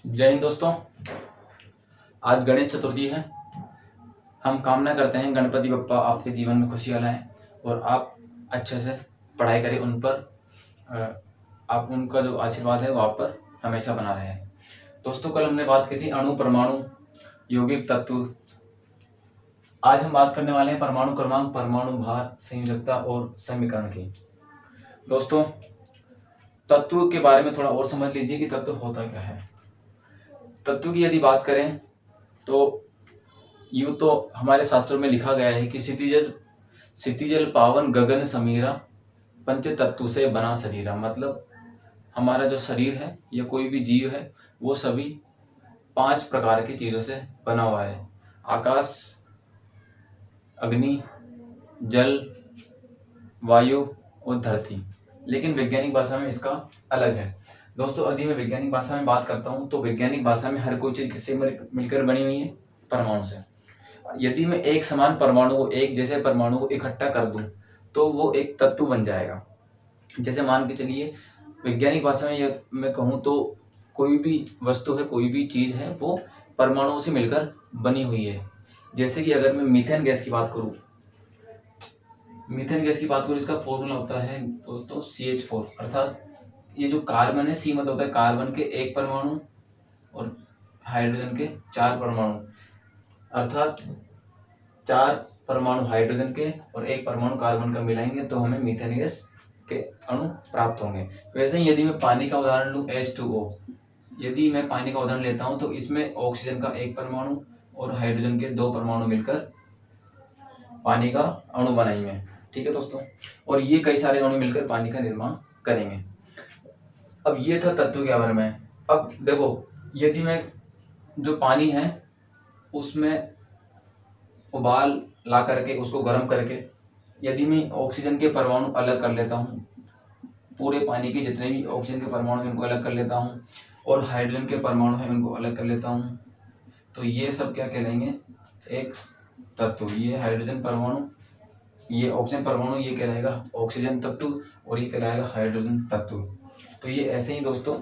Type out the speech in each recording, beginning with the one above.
जय हिंद दोस्तों। आज गणेश चतुर्थी है। हम कामना करते हैं गणपति बप्पा आपके जीवन में खुशियाँ लाएं और आप अच्छे से पढ़ाई करें, उन पर आप उनका जो आशीर्वाद है वो आप पर हमेशा बना रहे। दोस्तों, कल हमने बात की थी अणु, परमाणु, यौगिक तत्व। आज हम बात करने वाले हैं परमाणु क्रमांक, परमाणु भार, संयोजकता और समीकरण की। दोस्तों, तत्व के बारे में थोड़ा और समझ लीजिए कि तत्व होता क्या है। तत्व की यदि बात करें तो यूं तो हमारे शास्त्रों में लिखा गया है कि क्षितिजल पावन गगन समीरा पंच तत्व से बना शरीरा। मतलब हमारा जो शरीर है या कोई भी जीव है वो सभी 5 प्रकार की चीजों से बना हुआ है। आकाश, अग्नि, जल, वायु और धरती। लेकिन वैज्ञानिक भाषा में इसका अलग है। दोस्तों, यदि मैं वैज्ञानिक भाषा में बात करता हूँ तो वैज्ञानिक भाषा में हर कोई चीज किससे मिलकर बनी हुई है? परमाणु से। यदि मैं एक समान परमाणु को, एक जैसे परमाणु को इकट्ठा कर दूं तो वो एक तत्व बन जाएगा। जैसे मान के चलिए, वैज्ञानिक भाषा में मैं कहूँ तो कोई भी वस्तु है, कोई भी चीज है, वो परमाणुओं से मिलकर बनी हुई है। जैसे कि अगर मैं मीथेन गैस की बात करूँ, इसका फॉर्मूला होता है दोस्तों CH4। अर्थात ये जो कार्बन है, C मतलब होता है कार्बन के 1 परमाणु और हाइड्रोजन के 4 परमाणु। अर्थात 4 परमाणु हाइड्रोजन के और 1 परमाणु कार्बन का मिलाएंगे तो हमें मीथेन गैस के अणु प्राप्त होंगे। वैसे ही यदि मैं पानी का उदाहरण लूं, H2O, यदि मैं पानी का उदाहरण लेता हूं तो इसमें ऑक्सीजन का 1 परमाणु और हाइड्रोजन के 2 परमाणु मिलकर पानी का अणु बनाएंगे। ठीक है दोस्तों, और ये कई सारे अणु मिलकर पानी का निर्माण करेंगे। अब ये था तत्व के बारे में। अब देखो, यदि मैं जो पानी है उसमें उबाल ला करके उसको गर्म करके यदि मैं ऑक्सीजन के परमाणु अलग कर लेता हूँ, पूरे पानी के जितने भी ऑक्सीजन के परमाणु हैं उनको अलग कर लेता हूँ और हाइड्रोजन के परमाणु हैं उनको अलग कर लेता हूँ, तो ये सब क्या कहलाएंगे? एक तत्व। ये हाइड्रोजन परमाणु, ये ऑक्सीजन परमाणु, ये कहलाएगा ऑक्सीजन तत्व और ये कहलाएगा हाइड्रोजन तत्व। तो ये ऐसे ही दोस्तों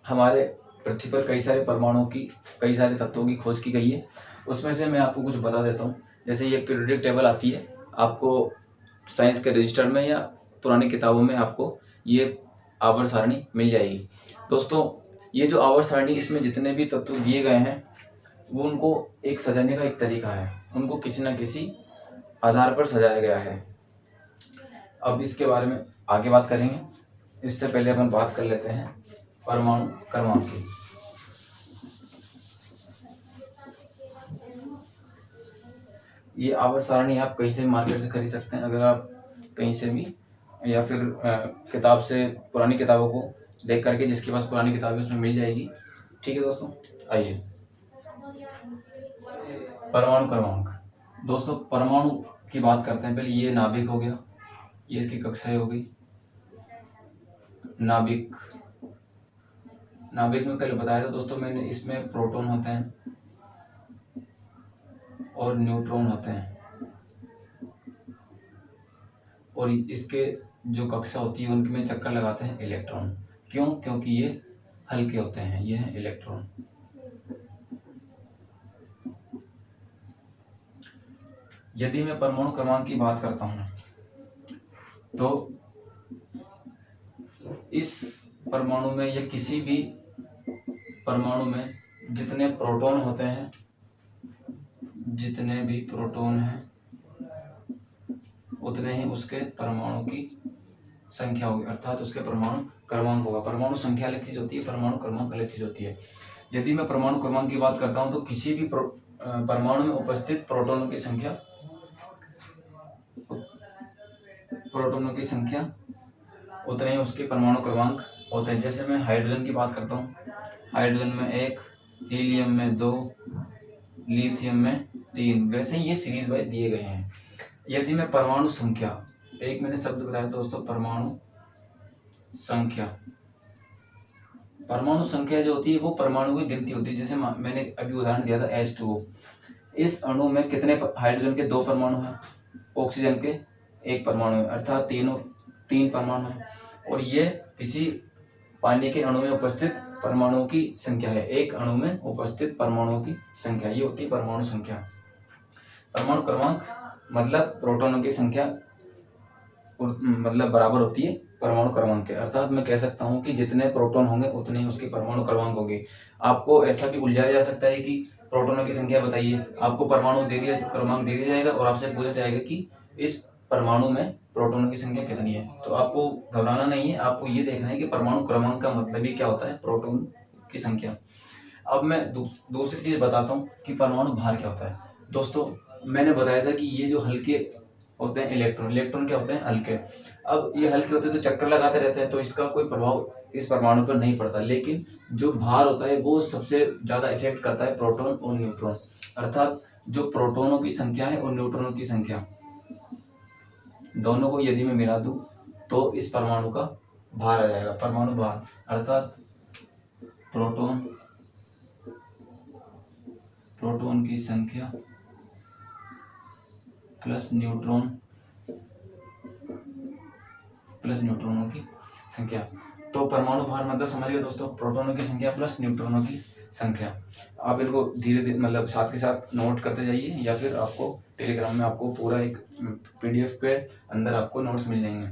हमारे पृथ्वी पर कई सारे परमाणुओं की, कई सारे तत्वों की खोज की गई है। उसमें से मैं आपको कुछ बता देता हूँ। जैसे ये पीरियोडिक टेबल आती है, आपको साइंस के रजिस्टर में या पुरानी किताबों में आपको ये आवर्त सारणी मिल जाएगी। दोस्तों, ये जो आवर्त सारणी, इसमें जितने भी तत्व दिए गए हैं वो उनको एक सजाने का एक तरीका है, उनको किसी न किसी आधार पर सजाया गया है। अब इसके बारे में आगे बात करेंगे। इससे पहले अपन बात कर लेते हैं परमाणु क्रमांक की। ये आवर्त सारणी आप कहीं से मार्केट से खरीद सकते हैं, अगर आप कहीं से भी, या फिर किताब से, पुरानी किताबों को देख करके, जिसके पास पुरानी किताब है उसमें मिल जाएगी। ठीक है दोस्तों, आइए परमाणु क्रमांक। दोस्तों, परमाणु की बात करते हैं। पहले ये नाभिक हो गया, ये इसकी कक्षाएं हो गई। नाभिक में कल बताया था दोस्तों मैंने, इसमें प्रोटॉन होते हैं और न्यूट्रॉन होते हैं, और इसके जो कक्षा होती है उनके में चक्कर लगाते हैं इलेक्ट्रॉन। क्यों? क्योंकि ये हल्के होते हैं। ये है इलेक्ट्रॉन। यदि मैं परमाणु क्रमांक की बात करता हूं तो इस परमाणु में या किसी भी परमाणु में जितने प्रोटॉन होते हैं, जितने भी प्रोटॉन हैं उतने ही उसके परमाणु की संख्या होगी, अर्थात उसके परमाणु क्रमांक होगा। परमाणु संख्या अलग चीज होती है, परमाणु क्रमांक अलग चीज होती है। यदि मैं परमाणु क्रमांक की बात करता हूं तो किसी भी परमाणु में उपस्थित प्रोटॉनों की संख्या उतने ही उसके परमाणु क्रमांक होते हैं। जैसे मैं हाइड्रोजन की बात करता हूँ, हाइड्रोजन में 1, हीलियम में 2, लिथियम में 3। वैसे ही ये सीरीज वाइज दिए गए हैं। यदि मैं परमाणु संख्या, एक मैंने शब्द बताया दोस्तों, परमाणु संख्या जो होती है वो परमाणु की गिनती होती है। जैसे मैंने अभी उदाहरण दिया था H2O, इस अणु में कितने हाइड्रोजन के 2 परमाणु हैं, ऑक्सीजन के 1 परमाणु है, अर्थात 3 परमाणु है। और ये किसी पानी के अणु में उपस्थित परमाणुओं की संख्या है। एक अणु में उपस्थित परमाणुओं की संख्या, ये होती है परमाणु संख्या। परमाणु क्रमांक मतलब प्रोटॉनों की संख्या मतलब बराबर होती है परमाणु क्रमांक के। अर्थात मैं कह सकता हूं कि जितने प्रोटॉन होंगे उतने ही उसके परमाणु क्रमांक होंगे। आपको ऐसा भी उलझाया जा सकता है कि प्रोटॉनों की संख्या बताइए, आपको परमाणु दे दिया, क्रमांक दे दिया जाएगा और आपसे पूछा जाएगा कि इस परमाणु में प्रोटॉनों की संख्या कितनी है। तो आपको घबराना नहीं है, आपको ये देखना है कि परमाणु क्रमांक का मतलब ही क्या होता है, प्रोटॉन की संख्या। अब मैं दूसरी चीज बताता हूँ कि परमाणु भार क्या होता है। दोस्तों मैंने बताया था कि ये जो हल्के होते हैं इलेक्ट्रॉन, इलेक्ट्रॉन क्या होते हैं, हल्के। अब ये हल्के होते हैं तो चक्कर लगाते रहते हैं, तो इसका कोई प्रभाव इस परमाणु पर नहीं पड़ता। लेकिन जो भार होता है वो सबसे ज्यादा इफेक्ट करता है प्रोटॉन और न्यूट्रॉन। अर्थात जो प्रोटॉनों की संख्या है और न्यूट्रॉनों की संख्या दोनों को यदि मैं मिला दूं तो इस परमाणु का भार आ जाएगा, परमाणु भार। अर्थात प्रोटॉन की संख्या प्लस न्यूट्रॉनों की संख्या। तो परमाणु भार मतलब समझ गए दोस्तों, प्रोटॉनों की संख्या प्लस न्यूट्रॉनों की संख्या। आप इनको धीरे धीरे मतलब साथ के साथ नोट करते जाइए, या फिर आपको टेलीग्राम में आपको पूरा एक PDF के अंदर आपको नोट्स मिल जाएंगे।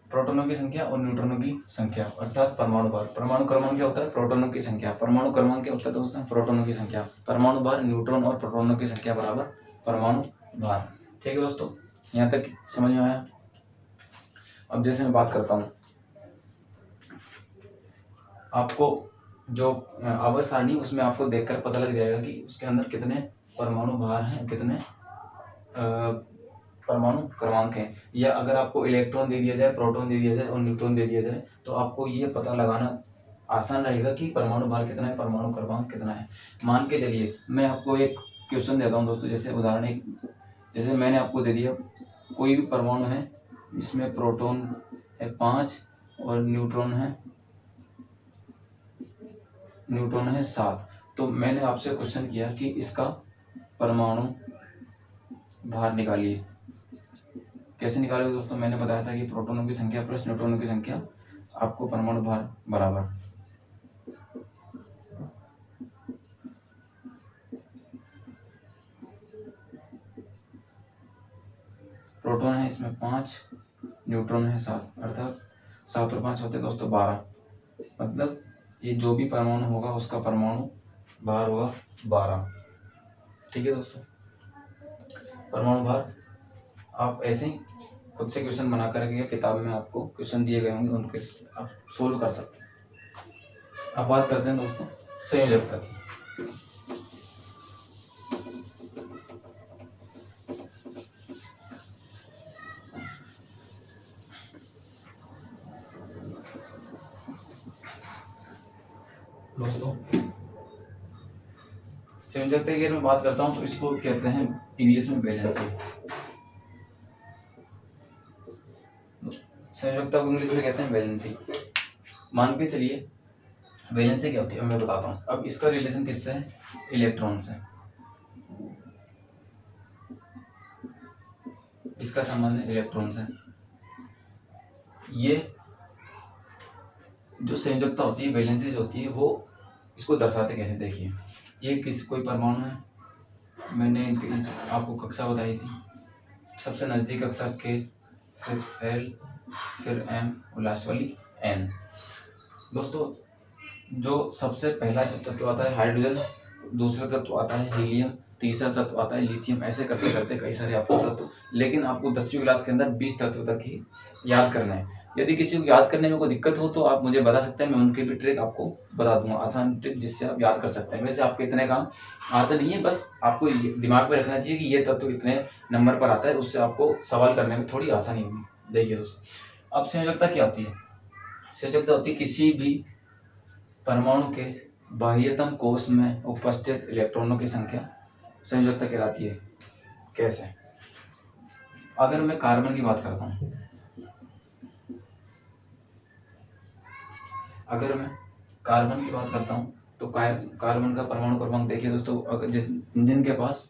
प्रोटॉनों की संख्या और न्यूट्रॉनों की संख्या अर्थात परमाणु भार। परमाणु क्रमांक क्या होता है, प्रोटॉनों की संख्या। परमाणु क्रमांक क्या होता है दोस्तों, प्रोटॉनों की संख्या। परमाणु भार न्यूट्रॉन और प्रोटॉनों की संख्या बराबर परमाणु भार। ठीक है दोस्तों, यहाँ तक समझ में आया। अब जैसे मैं बात करता हूँ, आपको जो आवर्त सारणी उसमें आपको देखकर पता लग जाएगा कि उसके अंदर कितने परमाणु भार हैं, कितने परमाणु क्रमांक हैं। या अगर आपको इलेक्ट्रॉन दे दिया जाए, प्रोटॉन दे दिया जाए और न्यूट्रॉन दे दिया जाए, तो आपको ये पता लगाना आसान रहेगा कि परमाणु भार कितना है, परमाणु क्रमांक कितना है। मान के चलिए मैं आपको एक क्वेश्चन देता हूँ दोस्तों, जैसे उदाहरण एक, जैसे मैंने आपको दे दिया कोई भी परमाणु है जिसमें प्रोटॉन है 5 और न्यूट्रॉन है 7। तो मैंने आपसे क्वेश्चन किया कि इसका परमाणु भार निकालिए। कैसे निकालोगे दोस्तों, मैंने बताया था कि प्रोटॉनों की संख्या प्लस न्यूट्रॉनों की संख्या, आपको परमाणु भार बराबर। प्रोटॉन है इसमें 5, न्यूट्रॉन है 7, अर्थात 7 और 5 होते हैं दोस्तों 12। मतलब ये जो भी परमाणु होगा उसका परमाणु भार होगा 12। ठीक है दोस्तों, परमाणु भार आप ऐसे ही खुद से क्वेश्चन बना करके किताब में आपको क्वेश्चन दिए गए होंगे, उनके आप सोल्व कर सकते हैं। अब बात करते हैं दोस्तों संयोजकता की। दोस्तों संयोजकता की अगर मैं बात करता हूँ तो इसको कहते हैं इंग्लिश में वैलेंसी। संयोजकता को इंग्लिश में कहते हैं वैलेंसी। मान के चलिए वैलेंसी क्या होती है मैं बताता हूँ। अब इसका रिलेशन किससे है, इलेक्ट्रॉन से। इसका संबंध है इलेक्ट्रॉन से। ये जो संयोजकता होती है, वैलेंसी जो होती है, वो इसको दर्शाते कैसे, देखिए ये कोई परमाणु है, मैंने आपको कक्षा बताई थी, सबसे नजदीक कक्षा के, फिर L, फिर M और लास्ट वाली N। दोस्तों जो सबसे पहला जो तत्व आता है हाइड्रोजन, दूसरा तत्व आता है हीलियम, तीसरा तत्व आता है लिथियम। ऐसे करते करते कई सारे आपको तत्व, लेकिन आपको 10वीं क्लास के अंदर 20 तत्व तक ही याद करना है। यदि किसी को याद करने में कोई दिक्कत हो तो आप मुझे बता सकते हैं, मैं उनकी भी ट्रिक आपको बता दूंगा, आसान ट्रिक जिससे आप याद कर सकते हैं। वैसे आपको इतने काम आता नहीं है, बस आपको दिमाग में रखना चाहिए कि ये तत्व इतने नंबर पर आता है, उससे आपको सवाल करने में थोड़ी आसानी होगी। देखिए दोस्तों, अब संयोजकता क्या होती है, संयोजकता होती है किसी भी परमाणु के बाह्यतम कोश में उपस्थित इलेक्ट्रॉनों की संख्या संयोजकता कहलाती है। कैसे, अगर मैं कार्बन की बात करता हूँ, अगर मैं कार्बन की बात करता हूँ तो कार्बन का परमाणु क्रमांक देखिए दोस्तों। अगर जिनके पास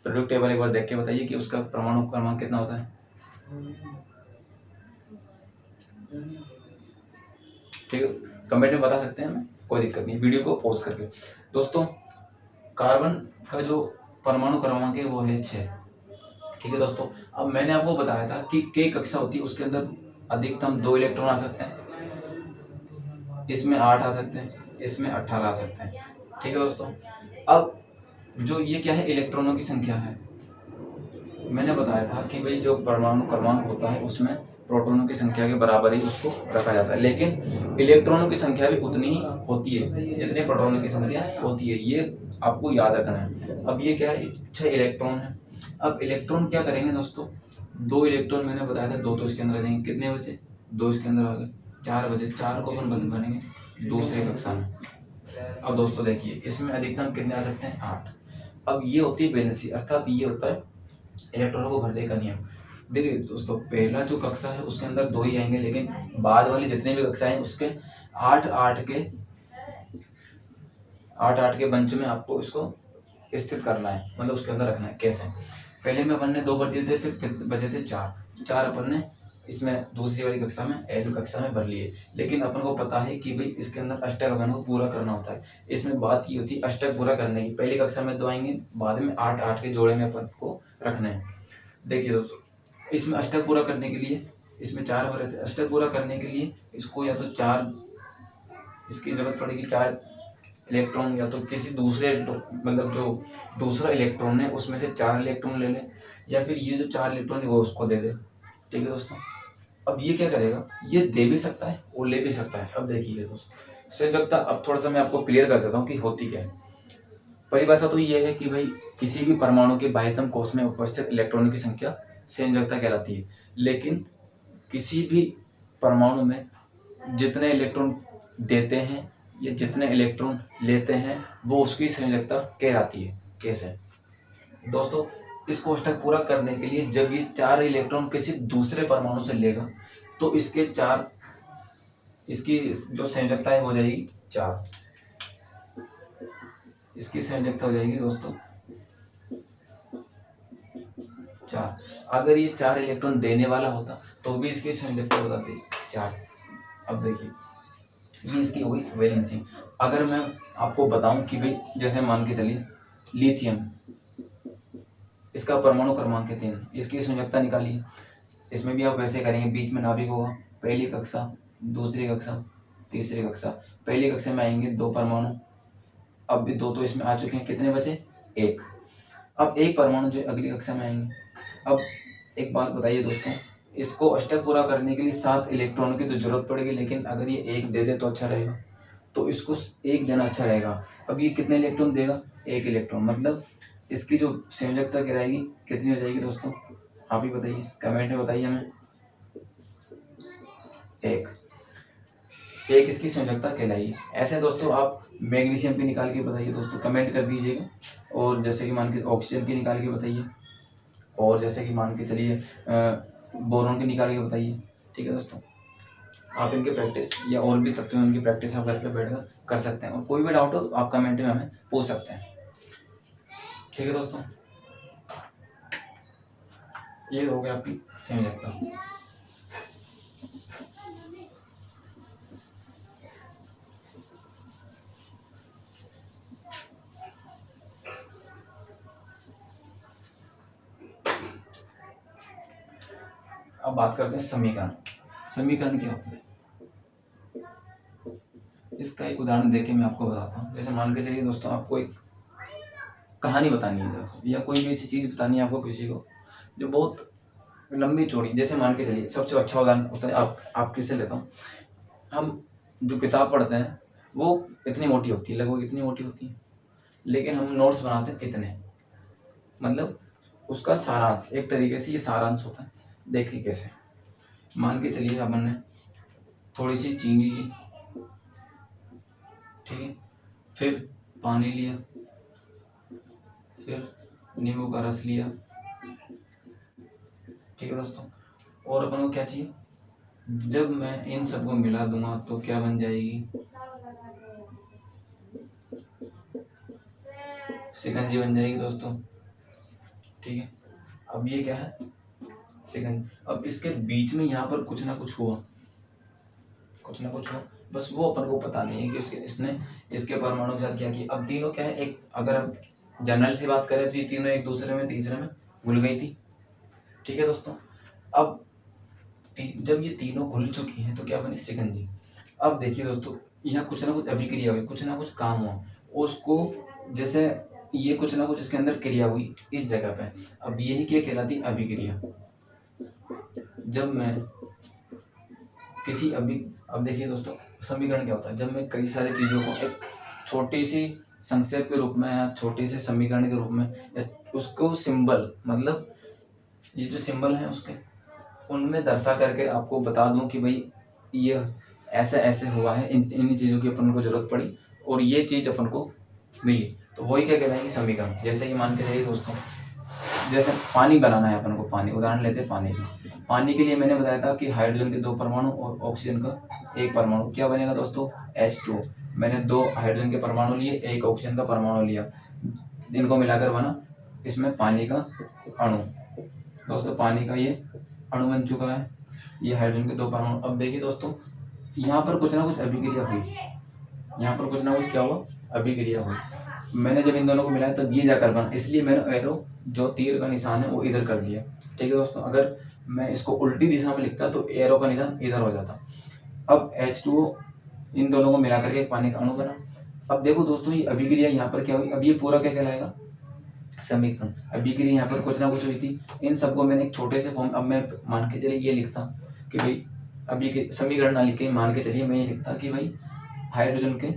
प्रोडक्ट टेबल एक बार देख के बताइए कि उसका परमाणु क्रमांक कितना होता है। ठीक है, कमेंट में बता सकते हैं हमें, कोई दिक्कत नहीं, वीडियो को पॉज करके। दोस्तों कार्बन का जो परमाणु क्रमांक है वो है 6। ठीक है दोस्तों, अब मैंने आपको बताया था कि K कक्षा होती है, उसके अंदर अधिकतम 2 इलेक्ट्रॉन आ सकते हैं, इसमें 8 आ सकते हैं, इसमें 18 आ सकते हैं। ठीक है दोस्तों, अब जो ये क्या है, इलेक्ट्रॉनों की संख्या है। मैंने बताया था कि भाई जो परमाणु क्रमांक होता है उसमें प्रोटॉनों की संख्या के बराबर ही उसको रखा जाता है, लेकिन इलेक्ट्रॉनों की संख्या भी उतनी ही होती है जितने प्रोटॉनों की संख्या होती है, ये आपको याद रखना है। अब ये क्या है, 6 इलेक्ट्रॉन है। अब इलेक्ट्रॉन क्या करेंगे दोस्तों, 2 इलेक्ट्रॉन मैंने बताया था, 2 तो इसके अंदर आ जाएंगे, कितने बचे, 2 इसके अंदर आ गए, 4 बचे, 4 को अपन बंद बनेंगे दूसरे कक्षा में। अब दोस्तों देखिए, इसमें अधिकतम कितने आ सकते हैं, 8। अब ये होती है वैलेंसी, अर्थात ये होता है इलेक्ट्रॉनों को भरने का नियम। देखिए दोस्तों, पहला जो कक्षा है उसके अंदर 2 ही आएंगे, लेकिन बाद वाली जितने भी कक्षाएं हैं उसके 8 के बंच में आपको इसको स्थित करना है, मतलब उसके अंदर रखना है। कैसे, पहले में अपन ने 2 भर दिए थे, फिर बचे थे 4 अपन ने इसमें दूसरी वाली कक्षा में, एल कक्षा में भर लिए। लेकिन अपन को पता है कि भाई इसके अंदर अष्टक अपन को पूरा करना होता है। इसमें बात की होती है अष्टक पूरा करने की, पहली कक्षा में 2 आएंगे, बाद में 8 के जोड़े में अपन को रखने हैं। देखिए दोस्तों, इसमें अष्टक पूरा करने के लिए, इसमें 4 भरे थे, अष्टक पूरा करने के लिए इसको या तो 4, इसकी जरूरत पड़ेगी 4 इलेक्ट्रॉन, या तो किसी दूसरे मतलब जो दूसरा इलेक्ट्रॉन है उसमें से 4 इलेक्ट्रॉन ले ले, या फिर ये जो 4 इलेक्ट्रॉन है वो उसको दे दे। ठीक है दोस्तों, अब ये क्या करेगा, ये दे भी सकता है और ले भी सकता है। अब देखिए दोस्तों, संयोजकता अब थोड़ा सा मैं आपको क्लियर कर देता हूँ कि होती क्या है। परिभाषा तो ये है कि भाई किसी भी परमाणु के बाह्यतम कोश में उपस्थित इलेक्ट्रॉनों की संख्या संयोजकता कहलाती है। लेकिन किसी भी परमाणु में जितने इलेक्ट्रॉन देते हैं या जितने इलेक्ट्रॉन लेते हैं वो उसकी संयोजकता कहलाती है। कैसे दोस्तों, इस कोष्टक पूरा करने के लिए जब ये 4 इलेक्ट्रॉन किसी दूसरे परमाणु से लेगा तो इसकी जो संयोजकता है हो जाएगी 4। इसकी संयोजकता हो जाएगी दोस्तों 4। अगर ये 4 इलेक्ट्रॉन देने वाला होता तो भी इसकी संयोजकता हो जाती 4। अब देखिए, ये इसकी हो गई वैलेंसी। अगर मैं आपको बताऊं कि भाई जैसे मान के चलिए लिथियम, इसका परमाणु क्रमांक है 3, इसकी संयोजकता निकालिए। इसमें भी आप वैसे करेंगे, बीच में नाभिक होगा, पहली कक्षा, दूसरी कक्षा, तीसरी कक्षा। पहली कक्षा में आएंगे 2 परमाणु, अब भी 2 तो इसमें आ चुके हैं, कितने बचे, 1। अब 1 परमाणु जो अगली कक्षा में आएंगे। अब एक बात बताइए दोस्तों, इसको अष्टक पूरा करने के लिए 7 इलेक्ट्रॉनों की तो जरूरत पड़ेगी, लेकिन अगर ये 1 दे दे तो अच्छा रहेगा, तो इसको 1 देना अच्छा रहेगा। अब ये कितने इलेक्ट्रॉन देगा, 1 इलेक्ट्रॉन, मतलब इसकी जो संयोजकता कहलाएगी कितनी हो जाएगी दोस्तों, आप ही बताइए, कमेंट में बताइए हमें। 1 इसकी संयोजकता कहलाएगी। ऐसे दोस्तों आप मैग्नीशियम की निकाल के बताइए दोस्तों, कमेंट कर दीजिएगा। और जैसे कि मान के ऑक्सीजन की निकाल के बताइए, और जैसे कि मान के चलिए बोरॉन की निकाल के बताइए। ठीक है दोस्तों, आप इनकी प्रैक्टिस या और भी तत्वों इनकी प्रैक्टिस आप घर पे बैठकर कर सकते हैं, और कोई भी डाउट हो तो आप कमेंट में हमें पूछ सकते हैं। ठीक है दोस्तों, ये हो गया आपकी संयोजकता। अब बात करते हैं समीकरण। समीकरण क्या होता है, इसका एक उदाहरण देके मैं आपको बताता हूँ। जैसे मान के चलिए दोस्तों, आपको एक कहानी बतानी है या कोई भी ऐसी चीज बतानी है आपको किसी को जो बहुत लंबी चौड़ी। जैसे मान के चलिए सबसे अच्छा उदाहरण होता है, आप किससे लेता हूँ, हम जो किताब पढ़ते हैं वो इतनी मोटी होती है, लगभग इतनी मोटी होती है, लेकिन हम नोट्स बनाते हैं इतने, मतलब उसका सारांश, एक तरीके से ये सारांश होता है। देखिए कैसे, मान के चलिए अपन ने थोड़ी सी चीनी ली, ठीक है, फिर पानी लिया, फिर नींबू का रस लिया। ठीक है दोस्तों, और अपन को क्या चाहिए, जब मैं इन सबको मिला दूंगा तो क्या बन जाएगी, शिकंजी बन जाएगी दोस्तों। ठीक है, अब ये क्या है, शिकंजी। अब इसके बीच में यहाँ पर कुछ ना कुछ हुआ, बस वो अपन को पता नहीं है कि इसने इसके परमाणु के साथ क्या किया। अब तीनों क्या है, एक अगर हम जनरल से बात करें तो ये तीनों एक दूसरे में तीसरे में घुल गई थी। ठीक है दोस्तों, अब जब ये तीनों घुल चुकी हैं तो क्या बनी, शिकंजी। अब देखिए दोस्तों, यहाँ कुछ ना कुछ अभिक्रिया हुई, कुछ ना कुछ काम हुआ उसको, जैसे ये कुछ ना कुछ इसके अंदर क्रिया हुई इस जगह पे। अब यही क्या कहलाती, अभिक्रिया। जब मैं किसी अब देखिए दोस्तों, समीकरण क्या होता है, जब मैं कई सारी चीजों को एक छोटी सी संक्षेप के रूप में या छोटे से समीकरण के रूप में या उसको सिंबल, मतलब ये जो सिंबल है उसके उनमें दर्शा करके आपको बता दूं कि भाई ये ऐसे ऐसे हुआ है, इन चीजों की अपन को जरूरत पड़ी और ये चीज अपन को मिली, तो वही क्या कहलाएगी, समीकरण। जैसे कि मान के चलिए दोस्तों, जैसे पानी बनाना है अपन को, पानी, उदाहरण लेते हैं पानी का। पानी के लिए मैंने बताया था कि हाइड्रोजन के 2 परमाणु और ऑक्सीजन का 1 परमाणु, क्या बनेगा दोस्तों, H2। मैंने 2 हाइड्रोजन के परमाणु लिए, 1 ऑक्सीजन का परमाणु लिया, इनको मिलाकर बना इसमें पानी का अणु। दोस्तों पानी का ये अणु बन चुका है, ये हाइड्रोजन के 2 परमाणु। अब देखिए दोस्तों, यहाँ पर कुछ ना कुछ अभिक्रिया हुई, यहाँ पर कुछ ना कुछ क्या हुआ, अभिक्रिया हुई। मैंने जब इन दोनों को मिलाया तब ये जाकर बना, इसलिए मैंने एरो जो तीर का निशान है वो इधर कर दिया। ठीक है दोस्तों, अगर मैं इसको उल्टी दिशा में लिखता तो एरो का निशान इधर हो जाता। अब H2O इन दोनों को मिलाकर के पानी का अणु बना। अब देखो दोस्तों, ये अभिक्रिया यहाँ पर क्या हुई, अब ये पूरा क्या कहलाएगा, समीकरण। अभिक्रिया यहाँ पर कुछ ना कुछ हुई थी, इन सबको मैंने एक छोटे से फॉर्म, अब मैं मान के चलिए ये लिखता कि भाई अभी समीकरण ना लिख के मान के चलिए मैं ये लिखता कि भाई हाइड्रोजन के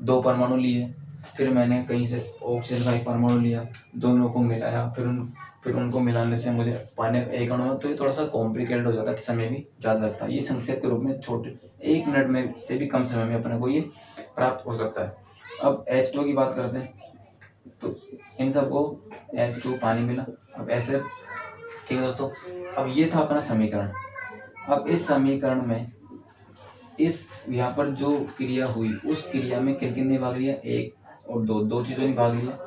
2 परमाणु लिए, फिर मैंने कहीं से ऑक्सीजन का 1 परमाणु लिया, दोनों को मिलाया, फिर उनको मिलाने से मुझे पानी का 1 अणु, तो ये थोड़ा सा कॉम्प्लिकेटेड हो जाता है, समय भी ज़्यादा लगता है। ये संक्षेप के रूप में छोटे 1 मिनट में से भी कम समय में अपने को ये प्राप्त हो सकता है। अब H2 की बात करते हैं, तो इन सबको H2 पानी मिला। अब ऐसे, ठीक है दोस्तों, अब ये था अपना समीकरण। अब इस समीकरण में इस यहाँ पर जो क्रिया हुई उस क्रिया में किन ने भाग लिया, 1 और 2 चीजों ने भाग लिया।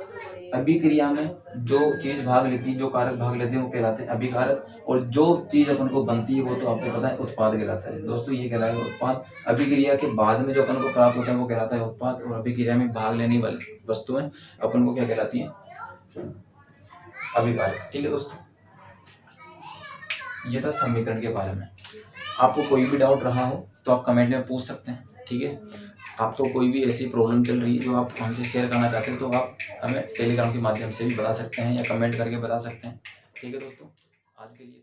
अभिक्रिया में जो चीज भाग लेती, जो कारक भाग लेते हैं वो कहलाते हैं अभिकारक, और जो चीज अपन को बनती है वो तो आपको पता है उत्पाद कहलाता है। दोस्तों ये कहलाएगा उत्पाद। अभिक्रिया के बाद में जो अपन को प्राप्त होता है वो कहलाता है उत्पाद, और अभिक्रिया में भाग लेने वाली वस्तुएं अपन को क्या कहलाती है, अभिकारक। ठीक है दोस्तों, ये था समीकरण के बारे में। आपको कोई भी डाउट रहा हो तो आप कमेंट में पूछ सकते हैं। ठीक है, आपको कोई भी ऐसी प्रॉब्लम चल रही है जो आप हमसे शेयर करना चाहते हैं तो आप हमें टेलीग्राम के माध्यम से भी बता सकते हैं या कमेंट करके बता सकते हैं। ठीक है दोस्तों, आज के लिए